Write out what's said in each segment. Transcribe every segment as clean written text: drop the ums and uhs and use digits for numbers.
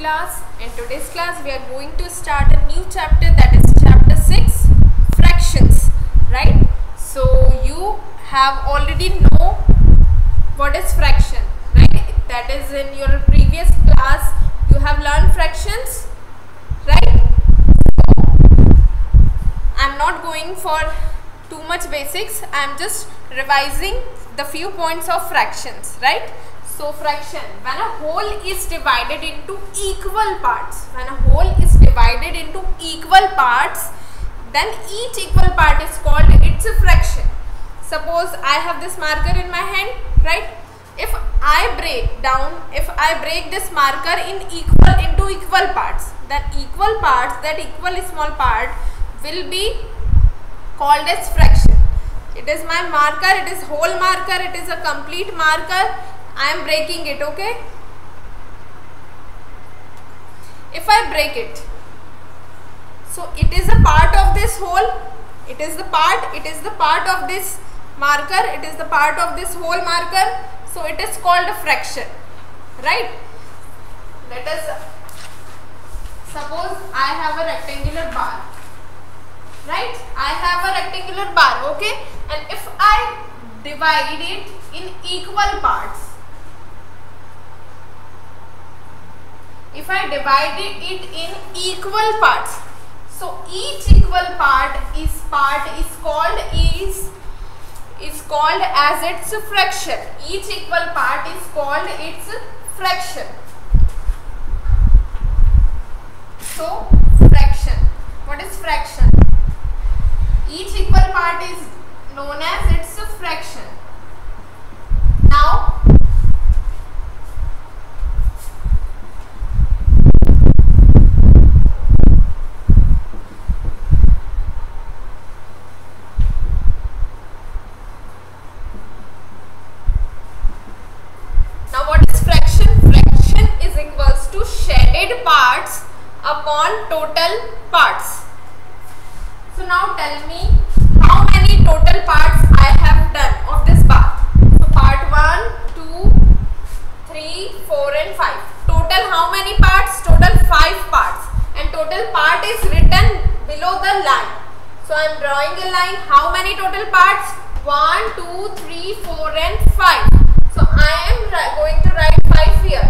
class. In today's class we are going to start a new chapter, that is chapter 6, fractions, right? So you have already know what is fraction, right? That is in your previous class you have learned fractions, right? I am not going for too much basics, I am just revising the few points of fractions, right? So fraction, when a whole is divided into equal parts, then each equal part is called its a fraction. Suppose I have this marker in my hand, right? If I break this marker into equal parts, then equal parts, that equal small part will be called as fraction. It is my marker, it is whole marker, it is a complete marker. I am breaking it, okay? If I break it, so it is a part of this whole, it is the part of this marker, it is the part of this whole marker, so it is called a fraction, right? Let us suppose I have a rectangular bar, right? I have a rectangular bar, okay? And if I divide it in equal parts, so each equal part is called as its fraction. Each equal part is called its fraction. So fraction, what is fraction? Each equal part is known as its fraction. Now what is fraction? Fraction is equals to shaded parts upon total parts. So now tell me how many total parts I have done of this bar. So part 1, 2, 3, 4 and 5. Total how many parts? Total 5 parts. And total part is written below the line. So I am drawing a line. How many total parts? 1, 2, 3, 4 and 5. So I am going to write 5 here.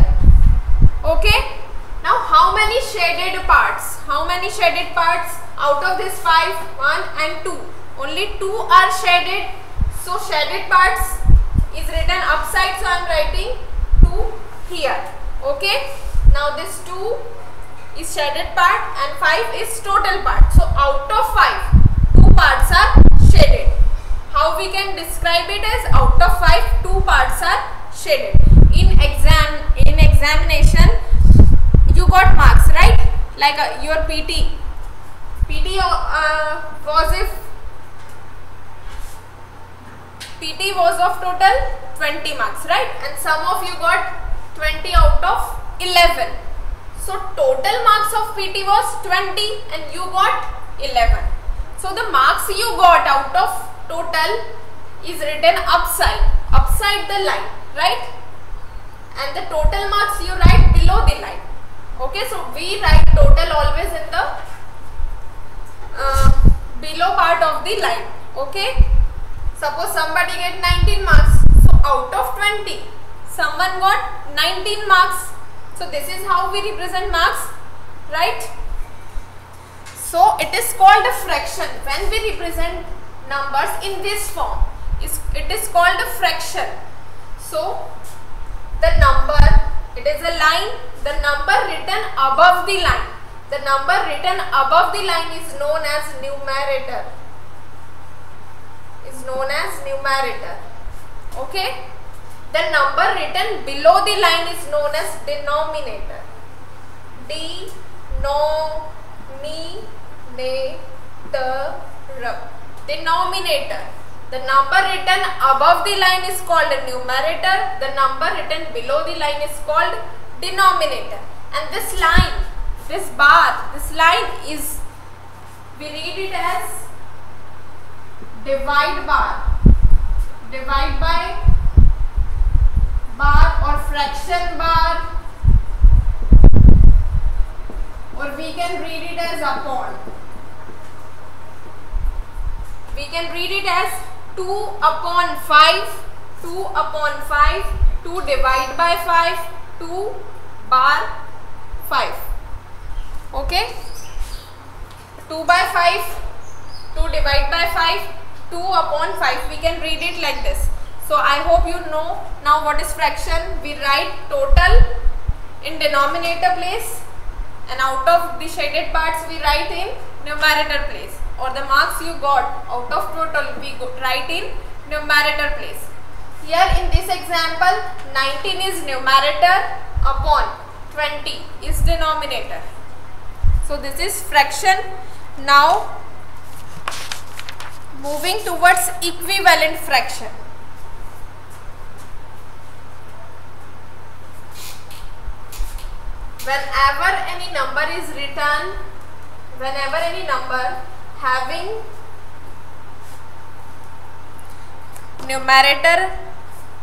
Okay. Now how many shaded parts? How many shaded parts? Out of this 5, 1 and 2. Only 2 are shaded. So shaded parts is written upside. So I am writing 2 here. Okay. Now this 2 is shaded part and 5 is total part. So out of 5, 2 parts are shaded. How we can describe it as out of 5, 2 parts are shaded. In examination you got marks, right? Like your PT was of total 20 marks, right? And some of you got 20 out of 11. So total marks of PT was 20 and you got 11. So the marks you got out of total is written upside the line, right? And the total marks you write below the line. Okay, so we write total always in the below part of the line. Okay, suppose somebody get 19 marks, so out of 20 someone got 19 marks. So this is how we represent marks, right? So it is called a fraction when we represent numbers in this form. It is called a fraction. So the number, it is a line, the number written above the line. The number written above the line is known as numerator. Okay. The number written below the line is known as denominator. Denominator. The number written above the line is called a numerator. The number written below the line is called denominator. And this line, this line is, we read it as divide bar. Divide by bar or fraction bar. we can read it as upon. We can read it as 2 upon 5, 2 upon 5, 2 divide by 5, 2 bar 5. Okay? 2 by 5, 2 divide by 5, 2 upon 5. We can read it like this. So I hope you know now what is fraction. We write total in denominator place, and out of the shaded parts we write in numerator place, or the marks you got out of total we write in numerator place. Here in this example, 19 is numerator upon 20 is denominator. So this is fraction. Now moving towards equivalent fraction. Whenever any number is written, whenever any number having numerator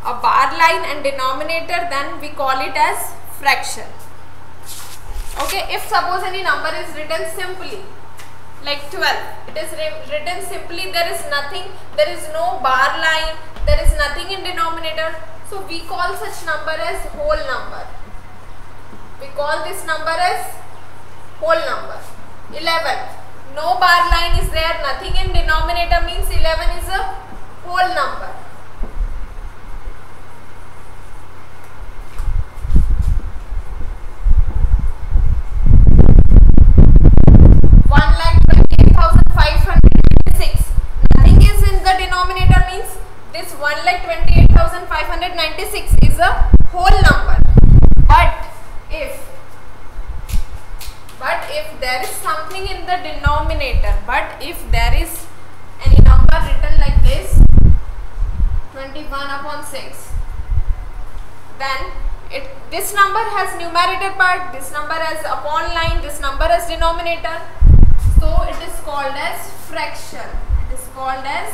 a bar line and denominator, then we call it as fraction. Okay, if suppose any number is written simply like 12, it is written simply, there is nothing, there is no bar line, there is nothing in denominator, so we call such number as whole number. We call this number as whole number. 11, no bar line is there, nothing in denominator, means 11 is a whole number. Nothing is in the denominator, means this 1,28,596 is a whole number. But if there is something in the denominator, but if there is any number written like this, 21 upon 6, then this number has numerator part, this number has upon line, this number has denominator, so it is called as fraction. It is called as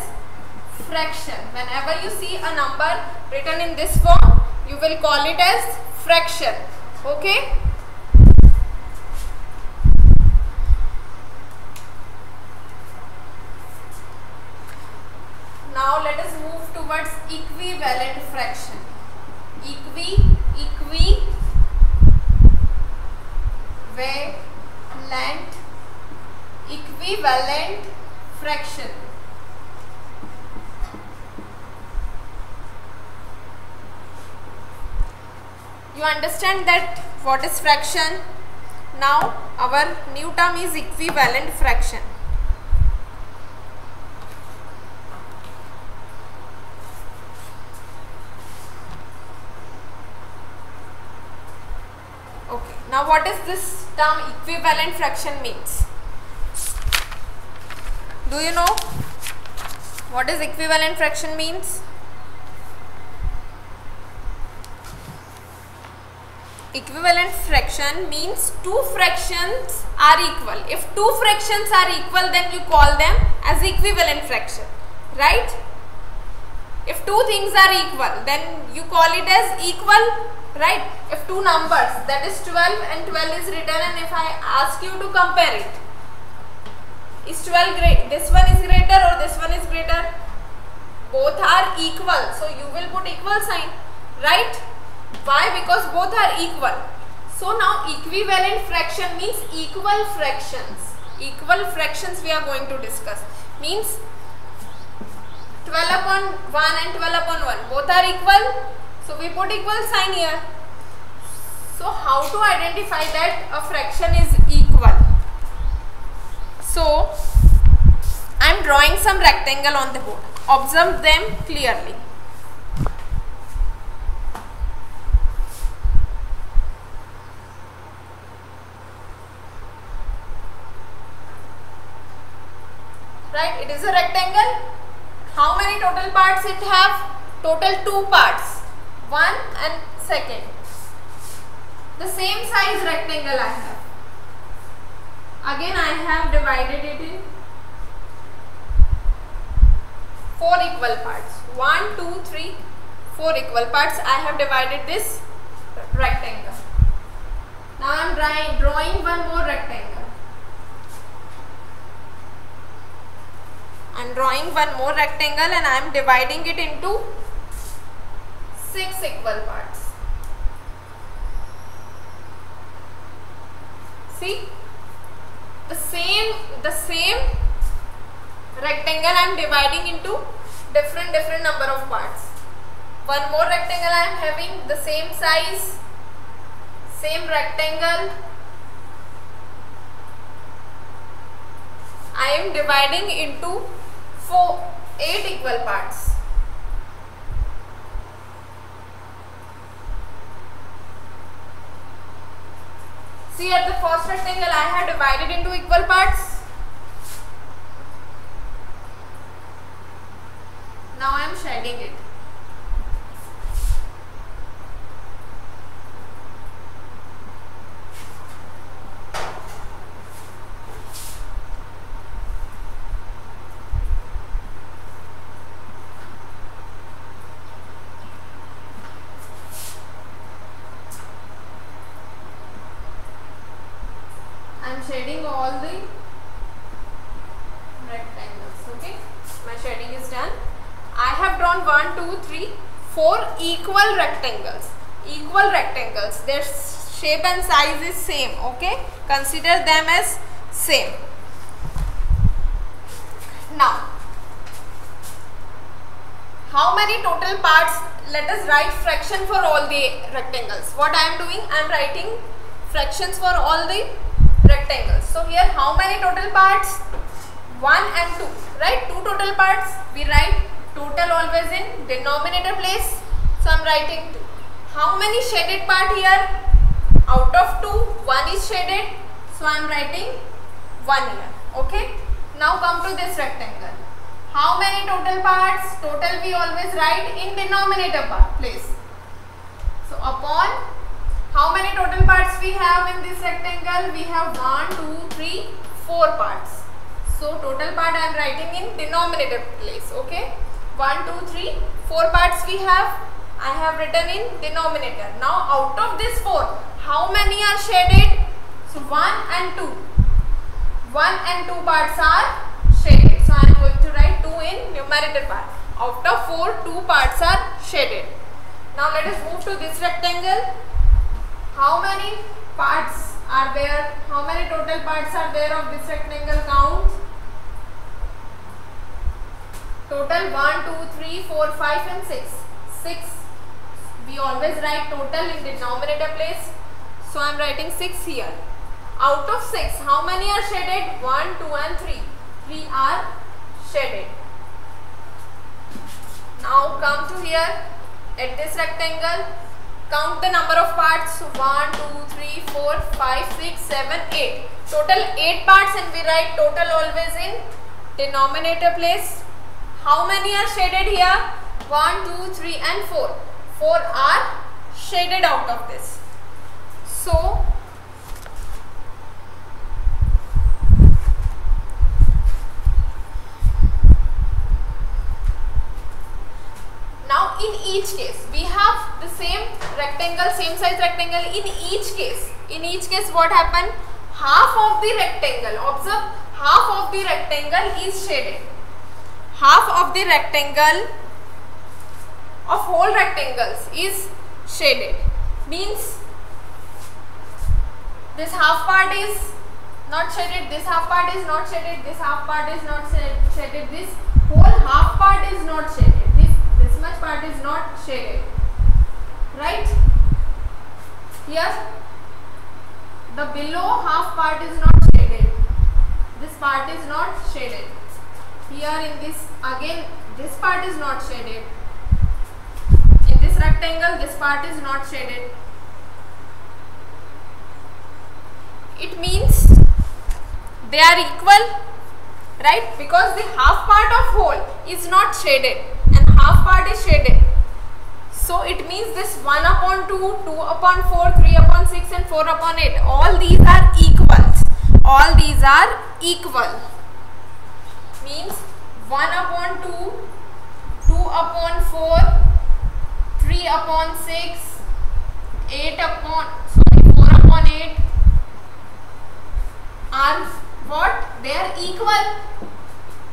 fraction. Whenever you see a number written in this form, you will call it as fraction. Okay? Now let us move towards equivalent fraction. Equivalent fraction. You understand that what is fraction? Now our new term is equivalent fraction. Okay, now what is this term equivalent fraction means? Do you know what is equivalent fraction means? Equivalent fraction means two fractions are equal. If two fractions are equal, then you call them as equivalent fraction, right? If two things are equal, then you call it as equal, right? If two numbers, that is 12 and 12 is written, and if I ask you to compare it, is 12 great? This one is greater or this one is greater? Both are equal, so you will put equal sign, right? Why? Because both are equal. So now equivalent fraction means equal fractions. Equal fractions we are going to discuss. Means 12 upon 1 and 12 upon 1 both are equal, so we put equal sign here. So how to identify that a fraction is equal? So I am drawing some rectangle on the board. Observe them clearly. Right, it is a rectangle. How many total parts it have? Total 2 parts, 1 and 2nd. The same size rectangle I have. Again I have divided it in 4 equal parts. 1, 2, 3, 4 equal parts. I have divided this rectangle. Now I am drawing one more rectangle. am drawing one more rectangle and I am dividing it into 6 equal parts. See, the same rectangle I am dividing into different number of parts. One more rectangle I am having the same size, same rectangle. I am dividing into 8 equal parts. See, at the first rectangle I have divided into equal parts. Now I am shading it. I am shading all the rectangles. Okay, my shading is done. I have drawn 1, 2, 3, 4 equal rectangles. Equal rectangles. Their shape and size is same. Okay, consider them as same. Now, how many total parts? Let us write fraction for all the rectangles. What I am doing? I am writing fractions for all the rectangles. So here, how many total parts? 1 and 2. Right? 2 total parts. We write total always in denominator place. So I am writing 2. How many shaded part here? Out of 2, 1 is shaded. So I am writing 1 here. Okay. Now come to this rectangle. How many total parts? Total we always write in denominator part place. So upon how many total parts we have in this rectangle? We have 1, 2, 3, 4 parts. So total part I am writing in denominator place. Okay. 1, 2, 3, 4 parts we have. I have written in denominator. Now out of this 4, how many are shaded? So 1 and 2. 1 and 2 parts are shaded. So I am going to write 2 in numerator part. Out of 4, 2 parts are shaded. Now let us move to this rectangle. How many parts are there? How many total parts are there of this rectangle? Count. Total 1, 2, 3, 4, 5 and 6. 6. We always write total in denominator place. So I am writing 6 here. Out of 6, how many are shaded? 1, 2 and 3. 3 are shaded. Now come to here at this rectangle. Count the number of parts. 1, 2, 3, 4, 5, 6, 7, 8. Total 8 parts and we write total always in denominator place. How many are shaded here? 1, 2, 3 and 4. 4 are shaded out of this. So, now in each case, we have the same rectangle, same size rectangle. In each case what happened? Half of the rectangle, observe, half of the rectangle is shaded. Half of the rectangle of whole rectangles is shaded. Means this half part is not shaded, this half part is not shaded, this half part is not shaded, this whole half part is not shaded. This much part is not shaded. Right? Here the below half part is not shaded. This part is not shaded. Here in this, again this part is not shaded. In this rectangle this part is not shaded. It means they are equal, right? Because the half part of whole is not shaded and half part is shaded. So it means this 1 upon 2, 2 upon 4, 3 upon 6 and 4 upon 8. All these are equals. All these are equal. Means 1 upon 2, 2 upon 4, 3 upon 6, 4 upon 8 are what? They are equal.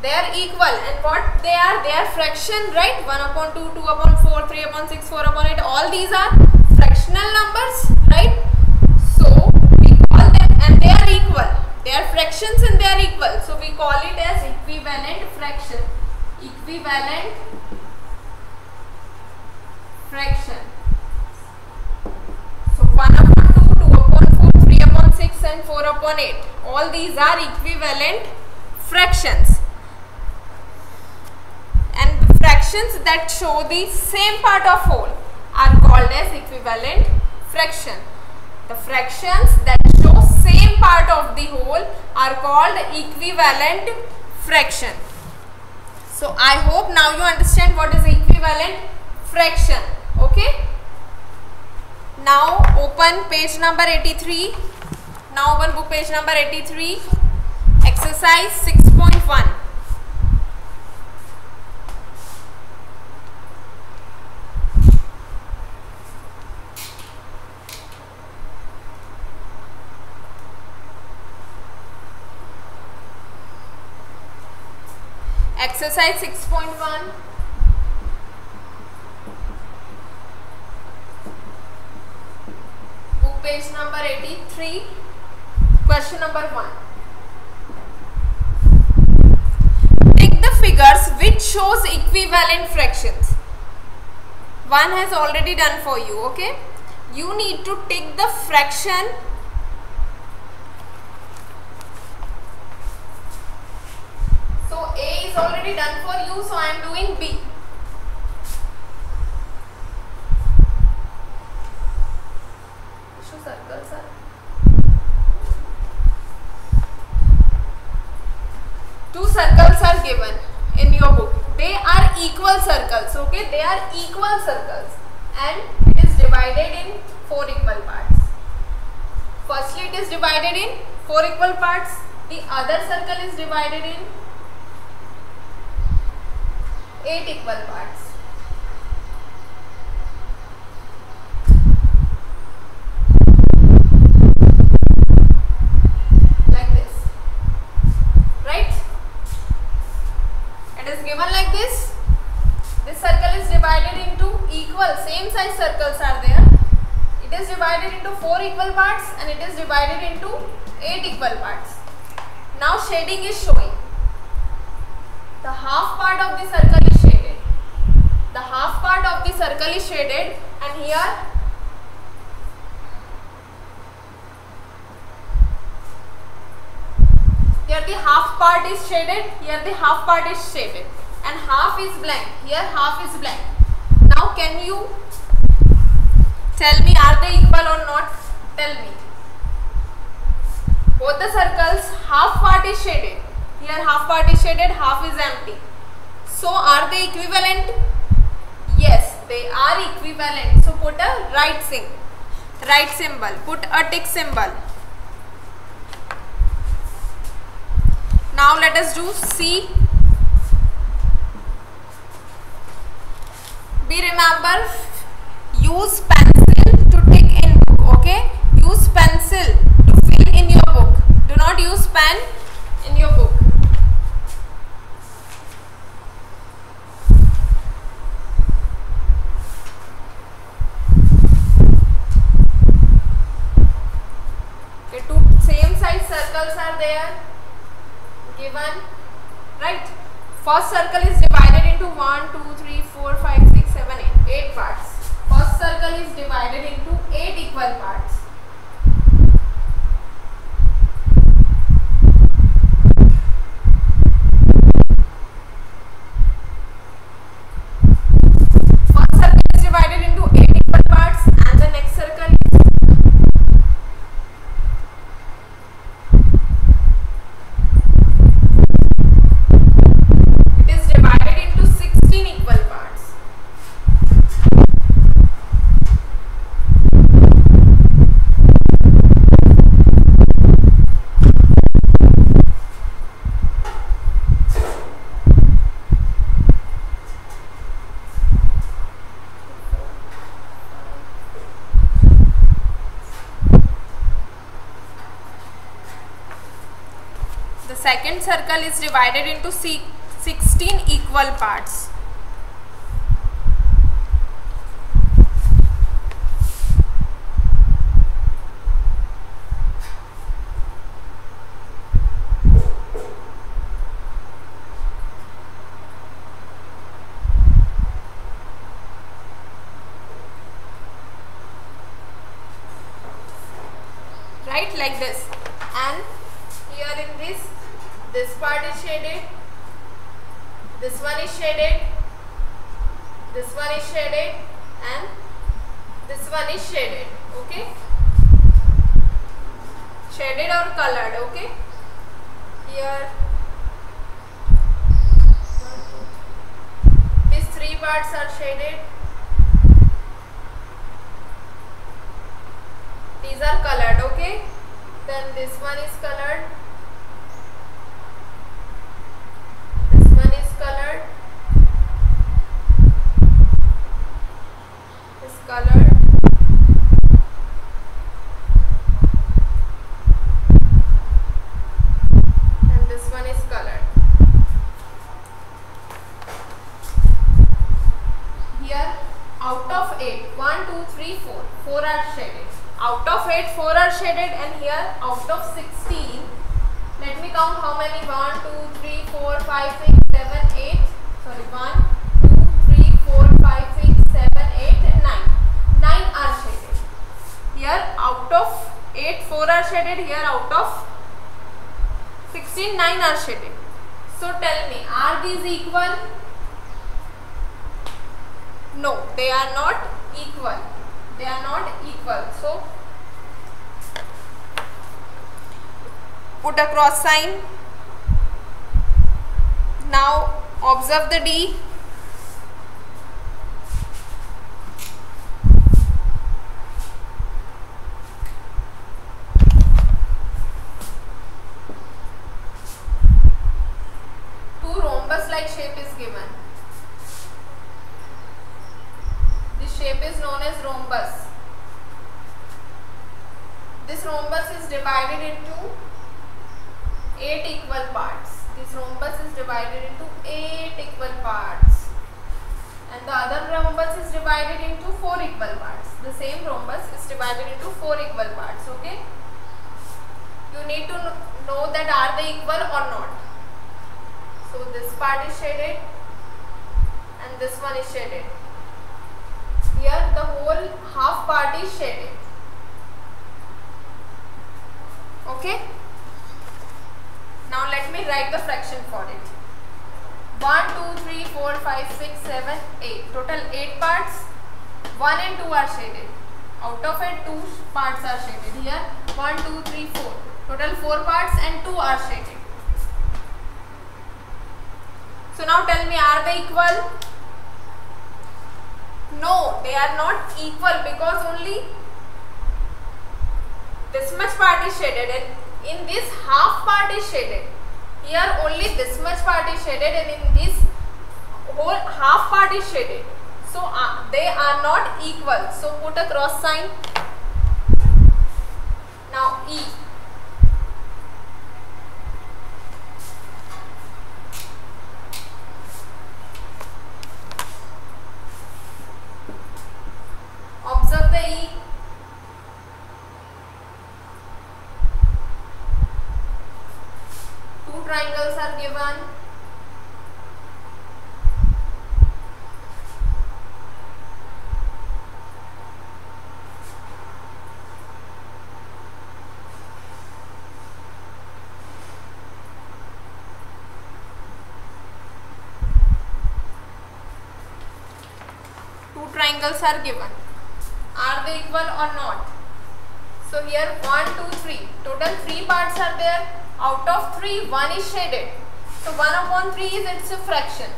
They are equal, and what they are fraction, right? 1 upon 2, 2 upon 4, 3 upon 6, 4 upon 8, all these are fractional numbers, right? So we call them, and they are equal. They are fractions and they are equal. So we call it as equivalent fraction. Equivalent fraction. So 1 upon 2, 2 upon 4, 3 upon 6 and 4 upon 8. All these are equivalent fractions. And fractions that show the same part of whole are called as equivalent fraction. The fractions that show same part of the whole are called equivalent fraction. So I hope now you understand what is equivalent fraction. Okay. Now open page number 83. Now open book page number 83. Exercise 6.1. Exercise 6.1. Book page number 83. Question number 1. Take the figures which shows equivalent fractions. One has already done for you, okay? You need to take the fraction So A is already done for you, so I am doing B. Circles are. Two circles are given in your book. They are equal circles, okay? They are equal circles and it is divided in 4 equal parts. Firstly, it is divided in 4 equal parts. The other circle is divided in 8 equal parts. Like this, right? It is given like this. This circle is divided into equal, same size circles are there. It is divided into 4 equal parts and it is divided into 8 equal parts. Now shading is showing. The half part of the circle is shaded. The half part of the circle is shaded, and here the half part is shaded, here the half part is shaded, and half is blank, here half is blank. Now can you tell me, are they equal or not? Tell me. Both the circles, half part is shaded. Here half part is shaded, half is empty. So are they equivalent? Yes, they are equivalent. So put a right symbol. Put a tick symbol. Now let us do C. Be remember, use pencil to tick in book. Okay, use pencil to fill in your book. Do not use pen in your book. Okay, two same size circles are there given, right? First circle is divided into 1, 2, 3, 4, 5, 6, 7, 8. 8 parts. First circle is divided into 8 equal parts. Second circle is divided into 6 16 equal parts. Right, like this. And here in this part is shaded, this one is shaded, this one is shaded, and this one is shaded. Okay, shaded or colored. Okay, here these three parts are shaded, these are colored. Okay, then this one is colored, this one is colored, this colored, and this one is colored. Here out of 8, 1, 2, 3, 4, 4 are shaded. Out of 8, 4 are shaded, and here out of 16, let me count how many. 1, 2, 3, 4, 5, 6, 7, 8. Sorry, 1, 2, 3, 4, 5, 6, 7, 8, and 9. 9 are shaded. Here out of 8, 4 are shaded. Here out of 16, 9 are shaded. So tell me, are these equal? No, they are not equal. They are not equal. So put a cross sign. Now observe the D. Two rhombus like shape is given. This shape is known as rhombus. This rhombus is divided into 8 equal parts. This rhombus is divided into 8 equal parts, and the other rhombus is divided into 4 equal parts. The same rhombus is divided into 4 equal parts. Okay, you need to know that are they equal or not. So this part is shaded and this one is shaded. Here the whole half part is shaded. Okay, now let me write the fraction for it. 1, 2, 3, 4, 5, 6, 7, 8. Total 8 parts. 1 and 2 are shaded. Out of it, 2 parts are shaded. Here 1, 2, 3, 4. Total 4 parts and 2 are shaded. So now tell me, are they equal? No, they are not equal, because only this much part is shaded and in this half part is shaded. Here only this much part is shaded and in this whole half part is shaded. So they are not equal. So put a cross sign. Now E. Observe the E. Two triangles are given. Two triangles are given. Are they equal or not? So here 1, 2, 3. Total 3 parts are there. Out of 3, 1 is shaded. So 1 upon 3 is its a fraction.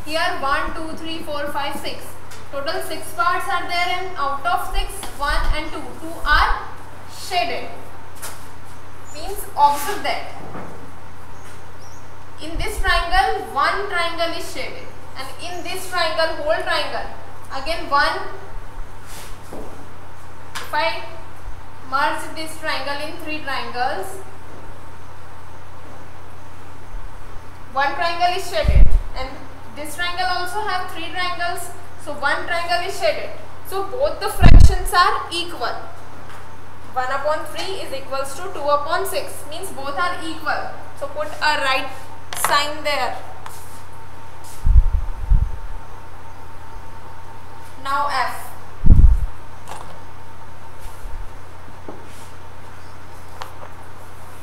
Here 1, 2, 3, 4, 5, 6. Total 6 parts are there and out of 6, 1 and 2. 2 are shaded. Means observe that. In this triangle, one triangle is shaded. And in this triangle, whole triangle, again one. If I merge this triangle in 3 triangles, one triangle is shaded and this triangle also have 3 triangles, so one triangle is shaded. So both the fractions are equal. 1 upon 3 is equals to 2 upon 6, means both are equal. So put a right sign there. Now F.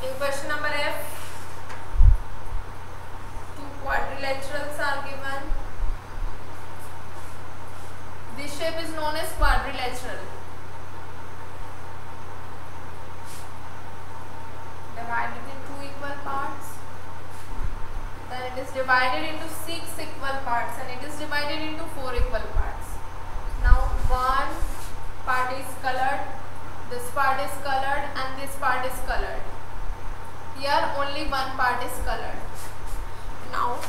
In question number F, two quadrilaterals are given. This shape is known as quadrilateral. Divided into equal parts. Then it is divided into 6 equal parts, and it is divided into 4 equal parts. Now one part is colored, this part is colored, and this part is colored. Here only one part is colored. Now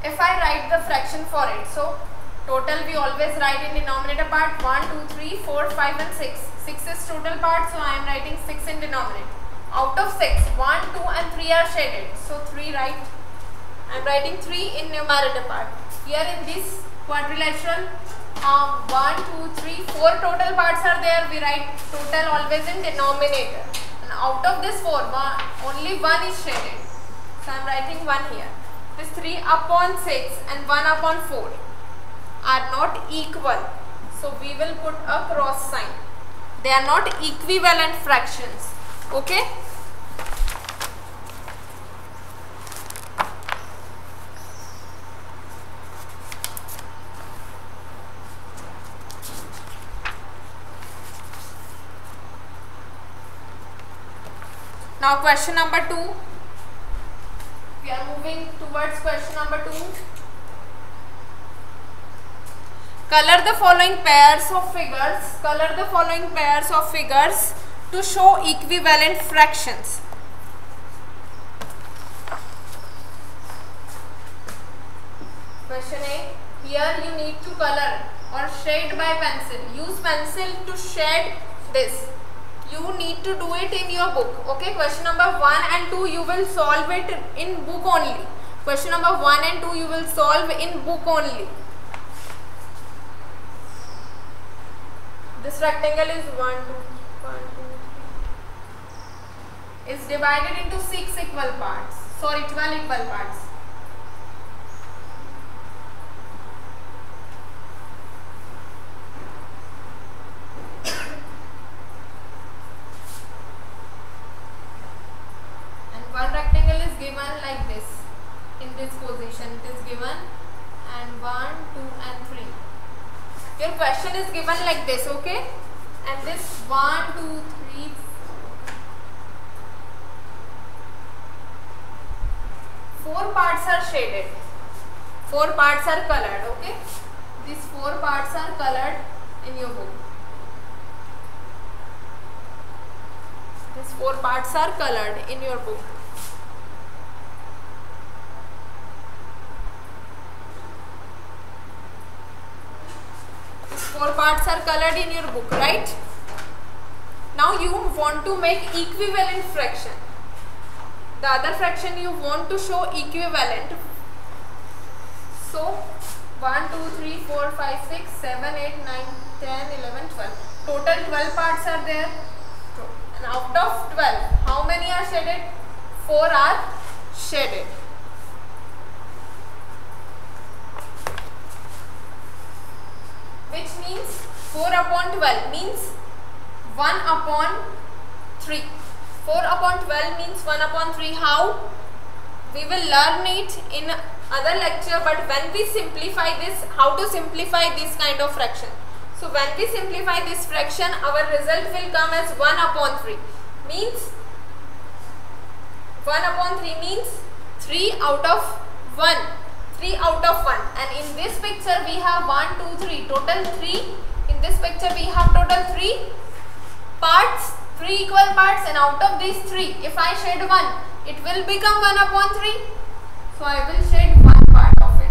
if I write the fraction for it, so total we always write in denominator part 1, 2, 3, 4, 5 and 6. 6 is total part, so I am writing 6 in denominator. Out of 6, 1, 2 and 3 are shaded, so 3 right. I am writing 3 in numerator part. Here in this quadrilateral, 1, 2, 3, 4 total parts are there. We write total always in denominator. And out of this 4, only 1 is shaded. So I am writing 1 here. This 3 upon 6 and 1 upon 4 are not equal. So we will put a cross sign. They are not equivalent fractions. Okay? Now question number 2. We are moving towards question number 2. Color the following pairs of figures. Color the following pairs of figures to show equivalent fractions. Question A. Here you need to color or shade by pencil. Use pencil to shade this. You need to do it in your book. Okay, question number 1 and 2 you will solve it in book only. Question number 1 and 2 you will solve in book only. This rectangle is 1, 2, 3. Is divided into 6 equal parts. Sorry, 12 equal parts. One rectangle is given like this, in this position it is given, and 1, 2 and 3. Your question is given like this, okay? And this 1, 2, 3, 4 parts are shaded, 4 parts are colored, okay? These 4 parts are colored in your book. These 4 parts are colored in your book. These 4 parts are colored in your book, right? Now you want to make equivalent fraction. The other fraction you want to show equivalent. So 1, 2, 3, 4, 5, 6, 7, 8, 9, 10, 11, 12. Total 12 parts are there. And out of 12, how many are shaded? 4 are shaded. Which means 4 upon 12 means 1 upon 3. 4 upon 12 means 1 upon 3. How? We will learn it in other lecture, but when we simplify this, how to simplify this kind of fraction. So when we simplify this fraction, our result will come as 1 upon 3. Means 1 upon 3 means 3 out of 1. 3 out of 1. And in this picture we have 1, 2, 3. Total 3. In this picture we have total 3 parts, 3 equal parts, and out of these 3, if I shade 1, it will become 1 upon 3. So I will shade 1 part of it,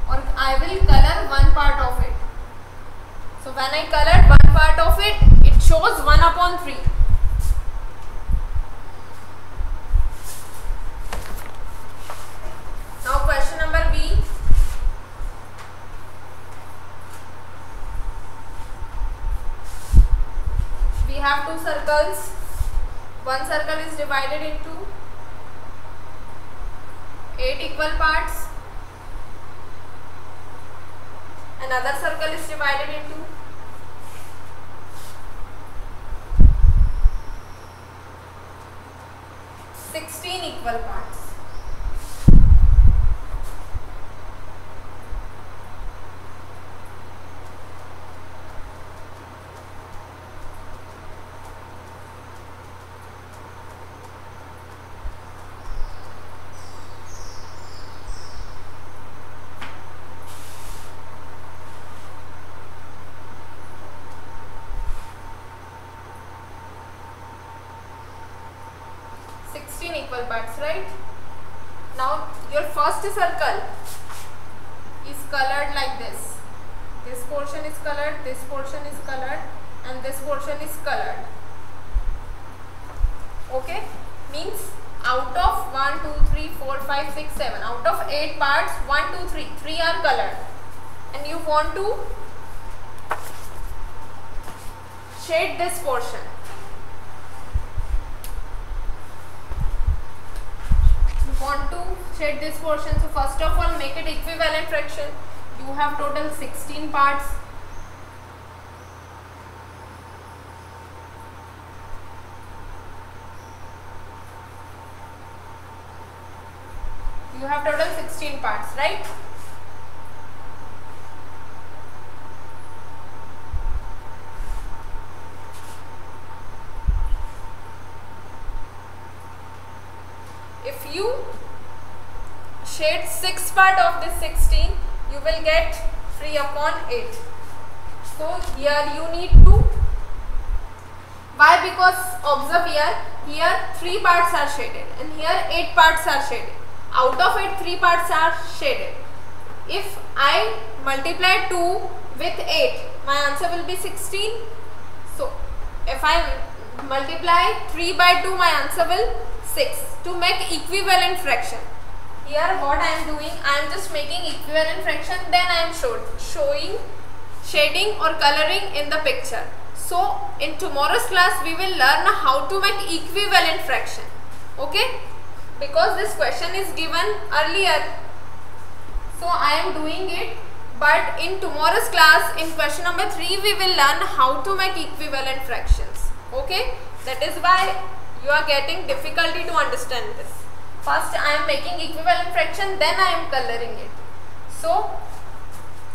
or I will color 1 part of it. So when I colored 1 part of it, it shows 1 upon 3. circles. One circle is divided into 8 equal parts. Another circle is divided into 16 equal parts. Equal parts, right? Now your first circle is colored like this. This portion is colored, this portion is colored, and this portion is colored. Okay, means out of 1 2 3 4 5 6 7, out of 8 parts, 1 2 3 3 are colored, and you want to shade this portion. Want to shade this portion, so first of all make it equivalent fraction. You have total 16 parts. You have total 16 parts, right? If you shade 6 part of this 16, you will get 3 upon 8. So here you need to, why? Because observe here 3 parts are shaded and here 8 parts are shaded. Out of it 3 parts are shaded. If I multiply 2 with 8, my answer will be 16. So if I multiply 3 by 2, my answer will 6. To make equivalent fraction, here what I am doing, I am just making equivalent fraction, then I am showing shading or coloring in the picture. So in tomorrow's class we will learn how to make equivalent fraction. Okay, because this question is given earlier, so I am doing it. But in tomorrow's class, in question number 3, we will learn how to make equivalent fractions. Okay, that is why you are getting difficulty to understand this. First I am making equivalent fraction, then I am coloring it. So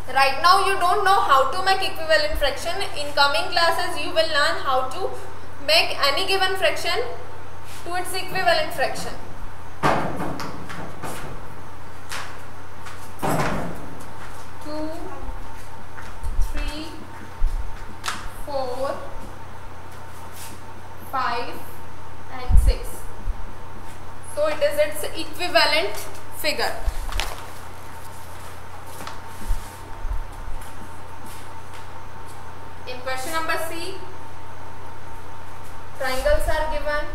right now you don't know how to make equivalent fraction. In coming classes you will learn how to make any given fraction to its equivalent fraction. 2, 3, 4, 5 and 6. So it is its equivalent figure. In question number C, triangles are given.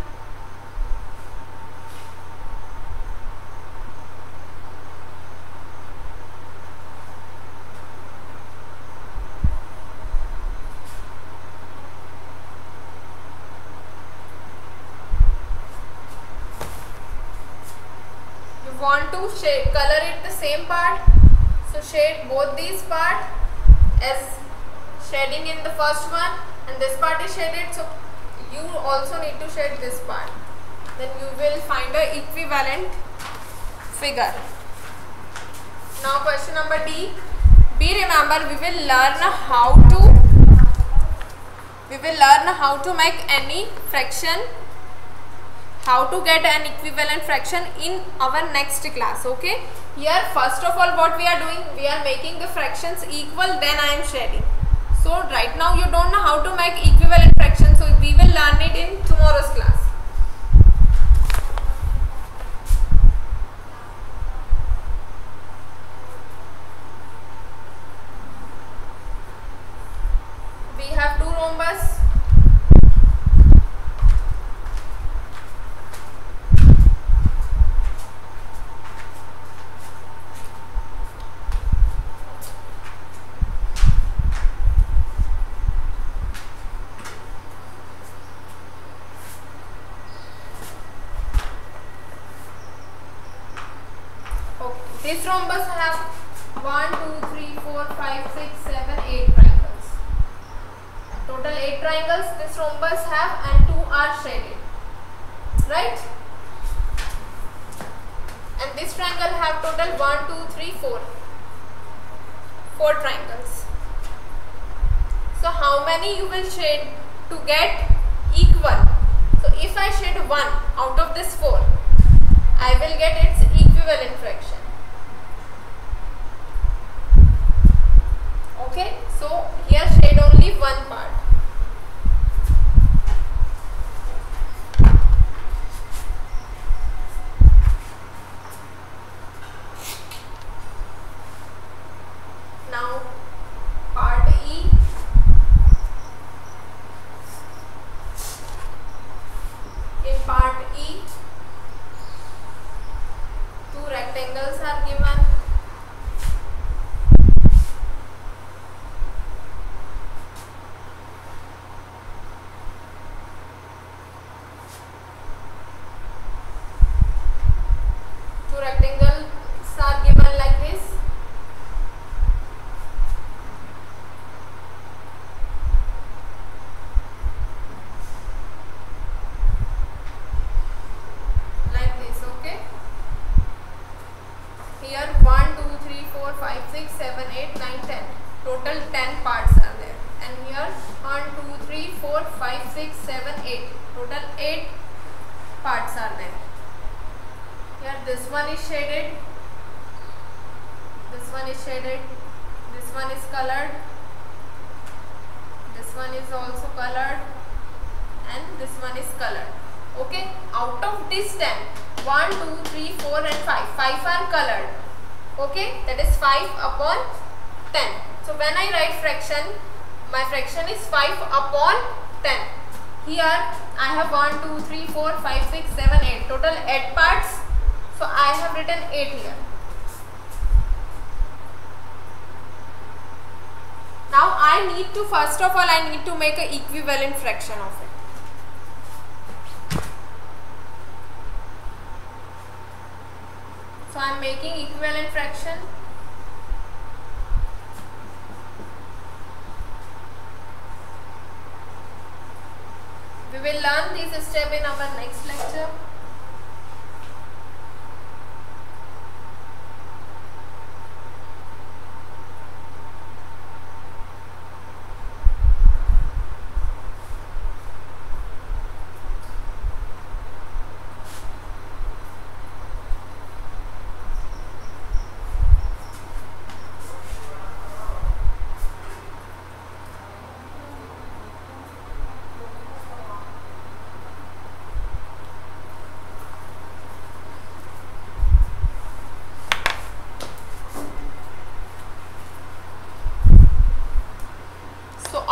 Want to color it the same part, so shade both these part as shading in the first one, and this part is shaded, so you also need to shade this part, then you will find a equivalent figure. Now question number D. Remember we will learn how to make any fraction, how to get an equivalent fraction in our next class. Okay, here first of all what we are doing, we are making the fractions equal, then I am shading. So right now you don't know how to make equivalent fraction, so we will learn it in tomorrow's class. We have two rhombus. this rhombus have 1, 2, 3, 4, 5, 6, 7, 8 triangles. Total 8 triangles this rhombus have, and 2 are shaded, right? And this triangle have total 1, 2, 3, 4. 4 triangles. So how many you will shade to get equal? So if I shade 1 out of this 4, I will get its equivalent fraction. Okay, so here shade only one part. Now part E. In part E, 2 rectangles are given. Like this. Like this, okay. Here 1, 2, 3, 4, 5, 6, 7, 8, 9, 10. Total 10 parts are there. And here 1, 2, 3, 4, 5, 6, 7, 8. Total 8 parts are there. Here this one is shaded. This one is shaded. This one is colored. This one is also colored. And this one is colored. Okay. Out of this 10, 1, 2, 3, 4 and 5. 5 are colored. Okay. That is 5 upon 10. So when I write fraction, my fraction is 5 upon 10. Here I have 1, 2, 3, 4, 5, 6, 7, 8. Total 8 parts. So I have written 8 here. Now I need to, first of all, I need to make an equivalent fraction of it. So I am making equivalent fraction. We will learn this step in our next lecture.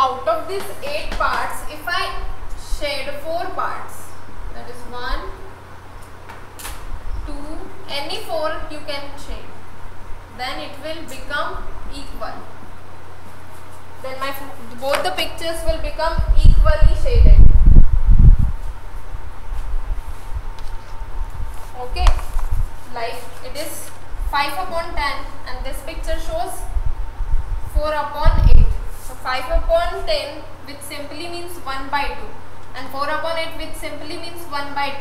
Out of these 8 parts, if I shade 4 parts, that is 1, 2, any 4 you can shade, then it will become equal. Then both the pictures will become equally shaded. Okay, like it is 5 upon 10 and this picture shows 4 upon 8. So 5 upon 10 which simply means 1 by 2 and 4 upon 8 which simply means 1 by 2.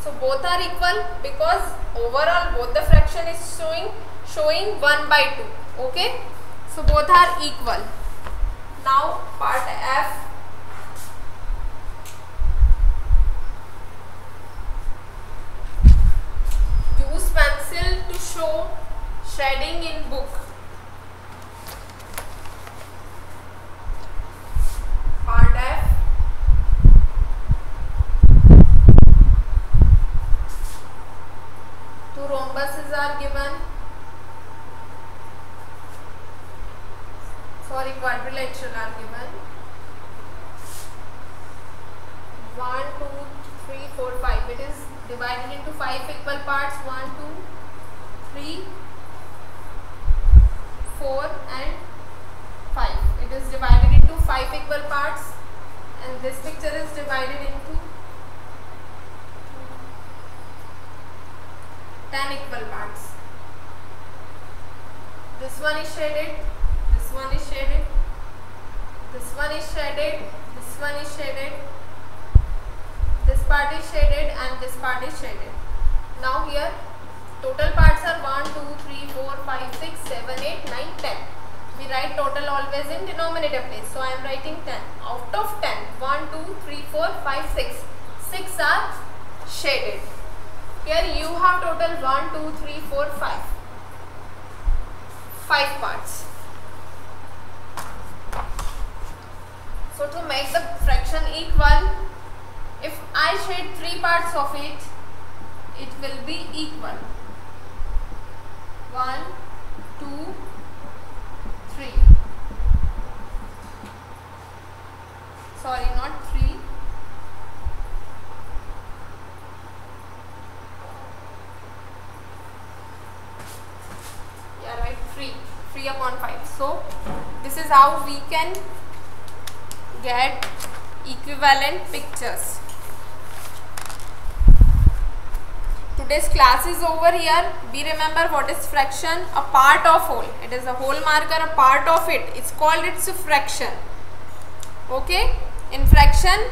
So both are equal because overall both the fraction is showing 1 by 2. Okay. So both are equal. Now part F. Use pencil to show shading in book. Part F. Two rhombuses are given. Sorry, quadrilateral are given. 1, 2, 3, 4, 5. It is divided into 5 equal parts. 1, 2, 3, 4 and 5. It is divided into 5 equal parts and this picture is divided into 10 equal parts. This one is shaded, this one is shaded, this one is shaded, this one is shaded, this part is shaded and this part is shaded. Now here total parts are 1, 2, 3, 4, 5, 6, 7, 8, 9, 10. We write total always in denominator place. So I am writing 10. Out of 10, 1, 2, 3, 4, 5, 6. 6 are shaded. Here you have total 1, 2, 3, 4, 5. 5 parts. So to make the fraction equal, if I shade 3 parts of it, it will be equal. 1, 2, 3. Sorry, not 3. Yeah, right, 3 upon 5. So this is how we can get equivalent pictures. Today's class is over here. We remember what is fraction? A part of whole. It is a whole marker, a part of it. It's called its fraction. Okay? In fraction,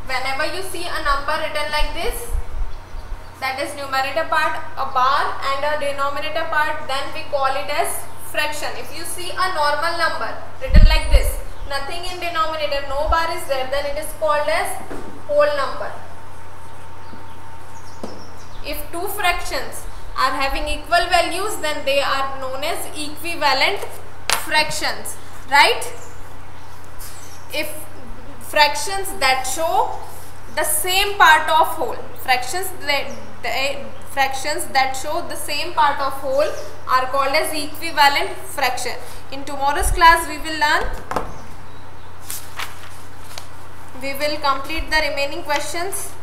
whenever you see a number written like this, that is numerator part, a bar and a denominator part, then we call it as fraction. If you see a normal number written like this, nothing in denominator, no bar is there, then it is called as whole number. If two fractions are having equal values, then they are known as equivalent fractions, right? If fractions that show the same part of whole, fractions that show the same part of whole are called as equivalent fraction. In tomorrow's class we will learn, we will complete the remaining questions.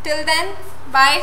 Till then, bye.